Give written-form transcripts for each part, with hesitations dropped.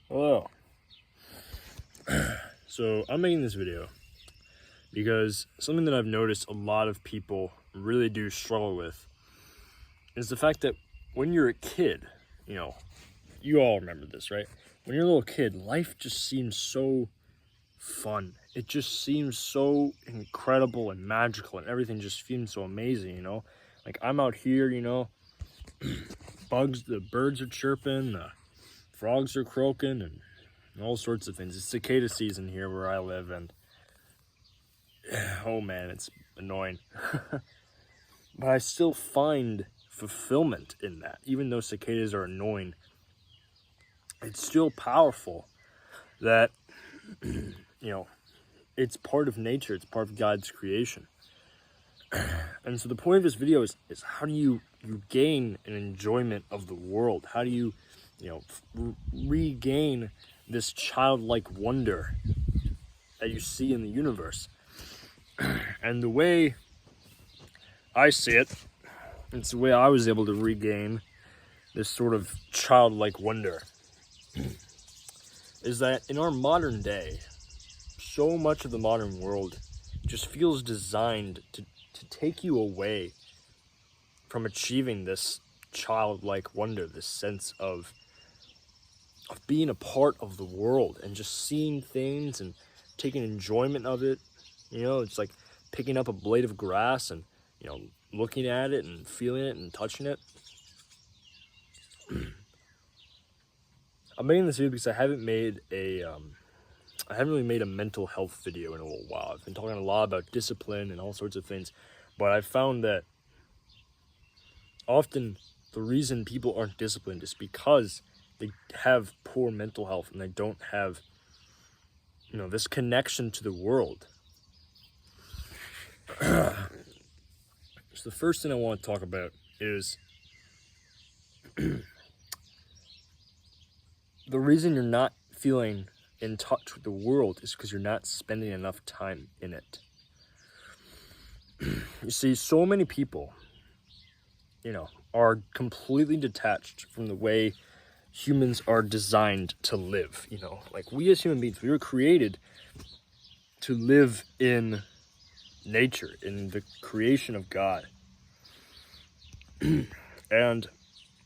Hello. So I'm making this video because something that I've noticed a lot of people really do struggle with is the fact that when you're a kid, you all remember this, right? When you're a little kid, life just seems so fun. It just seems so incredible and magical, and everything just seems so amazing, Like I'm out here, the birds are chirping, the frogs are croaking, and all sorts of things. It's cicada season here where I live, and oh man, it's annoying. But I still find fulfillment in that. Even though cicadas are annoying, it's still powerful that, it's part of nature. It's part of God's creation. And so the point of this video is how do you gain an enjoyment of the world? How do you, regain this childlike wonder that you see in the universe? And the way I see it, it's the way I was able to regain this sort of childlike wonder, is that in our modern day, so much of the modern world just feels designed to take you away from achieving this childlike wonder, this sense of being a part of the world and just seeing things and taking enjoyment of it. It's like picking up a blade of grass and, looking at it and feeling it and touching it. I'm making this video because I haven't really made a mental health video in a little while. I've been talking a lot about discipline and all sorts of things, but I found that often the reason people aren't disciplined is because they have poor mental health and they don't have, this connection to the world. So the first thing I want to talk about is the reason you're not feeling in touch with the world is because you're not spending enough time in it. You see, so many people, are completely detached from the way humans are designed to live. Like we as human beings, we were created to live in nature, in the creation of God. And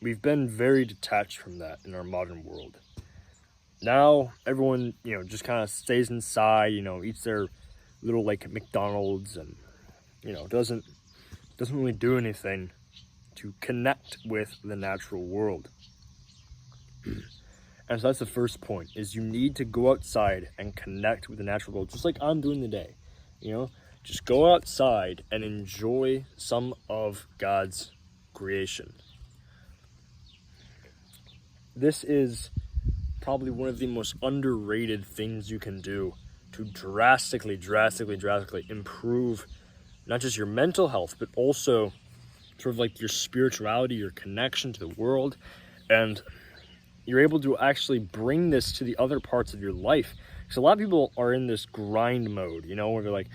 we've been very detached from that in our modern world. Now everyone, just kind of stays inside, eats their little like McDonald's and, doesn't really do anything to connect with the natural world. And so that's the first point, is you need to go outside and connect with the natural world, just like I'm doing today. Just go outside and enjoy some of God's creation. This is probably one of the most underrated things you can do to drastically improve not just your mental health, but also sort of like your spirituality, your connection to the world. And you're able to actually bring this to the other parts of your life. Because a lot of people are in this grind mode, where they're like,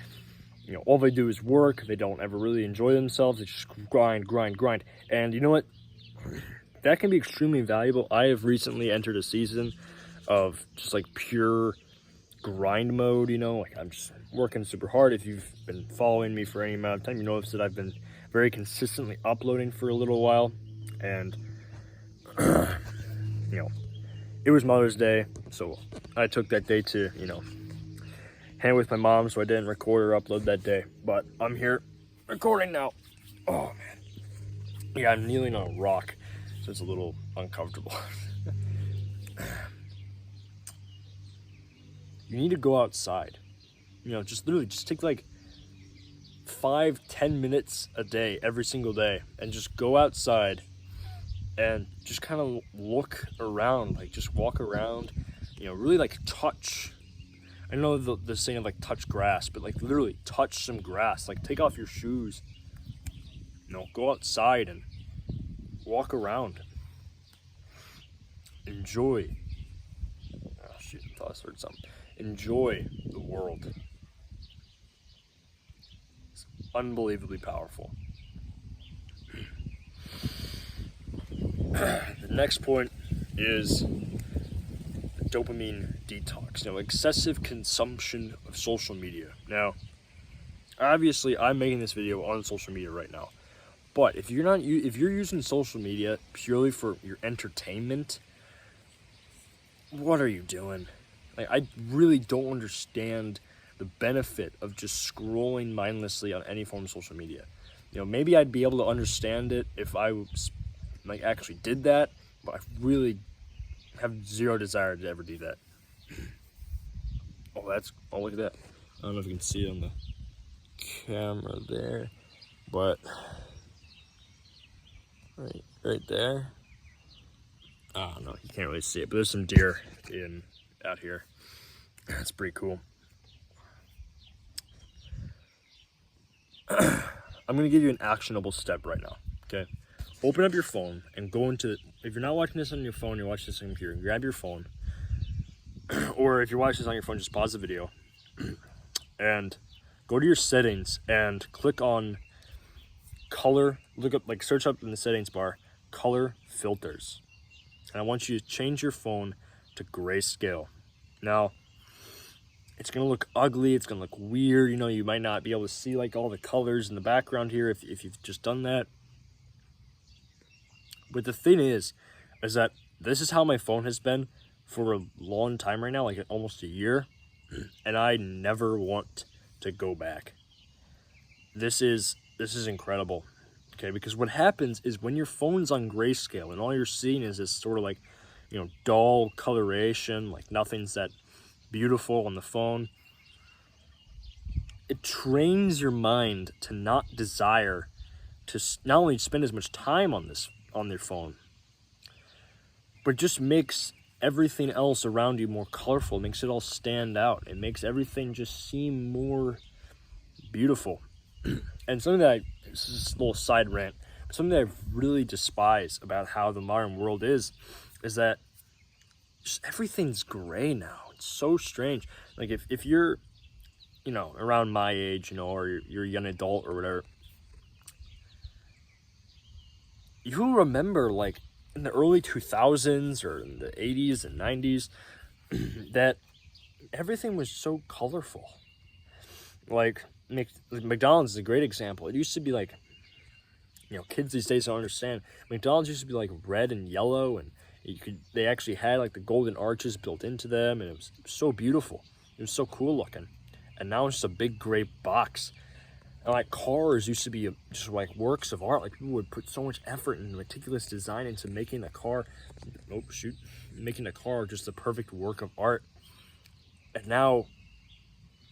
all they do is work. They don't ever really enjoy themselves. They just grind. And you know what? That can be extremely valuable. I have recently entered a season of just like pure grind mode, like I'm just working super hard. If you've been following me for any amount of time, you notice that I've been very consistently uploading for a little while. And, it was Mother's Day, so I took that day to, hang with my mom, so I didn't record or upload that day. But I'm here recording now. Oh, man. Yeah, I'm kneeling on a rock, so it's a little uncomfortable. You need to go outside. Just take like 5-10 minutes a day, every single day, and just go outside and just kind of look around, like just walk around, really like touch. I know the saying of like touch grass, but like literally touch some grass, like take off your shoes, go outside and walk around. Enjoy. Oh shoot, I thought I heard something. Enjoy the world. It's unbelievably powerful. The next point is dopamine detox. Excessive consumption of social media. Now, obviously, I'm making this video on social media right now, but if you're using social media purely for your entertainment, what are you doing? I really don't understand the benefit of just scrolling mindlessly on any form of social media. Maybe I'd be able to understand it if I actually did that, but I really have zero desire to ever do that. Oh, look at that. I don't know if you can see it on the camera there, but right there. I don't know, you can't really see it, but there's some deer out here. That's pretty cool. I'm gonna give you an actionable step right now, okay? Open up your phone and go into, if you're not watching this on your phone, you're watching this on your computer, grab your phone, or if you're watching this on your phone, just pause the video and go to your settings and click on color, search up in the settings bar, color filters. And I want you to change your phone to grayscale. Now, it's gonna look ugly, it's gonna look weird, you might not be able to see all the colors in the background here if you've just done that. But the thing is that this is how my phone has been for a long time right now, almost a year, and I never want to go back. This is incredible, okay? Because what happens is when your phone's on grayscale and all you're seeing is this sort of dull coloration, nothing's that beautiful on the phone, it trains your mind to not desire to not only spend as much time on their phone, but just makes everything else around you more colorful. It makes it all stand out. It makes everything just seem more beautiful. And something this is a little side rant, but something that I really despise about how the modern world is that just everything's gray now. It's so strange. If you're, around my age, or you're a young adult or whatever, you remember in the early 2000s or in the 80s and 90s that everything was so colorful. McDonald's is a great example. It used to be kids these days don't understand. McDonald's used to be red and yellow, and they actually had the golden arches built into them, and it was so beautiful. It was so cool looking. And now it's just a big gray box. And cars used to be just works of art. People would put so much effort and meticulous design into making the car. Making the car just the perfect work of art. And now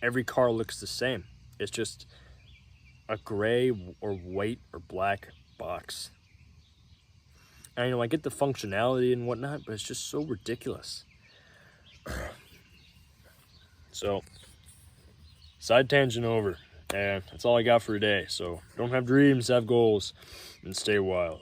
every car looks the same. It's just a gray or white or black box. And I get the functionality and whatnot, but it's just so ridiculous. So, side tangent over. And that's all I got for today. So don't have dreams, have goals, and stay wild.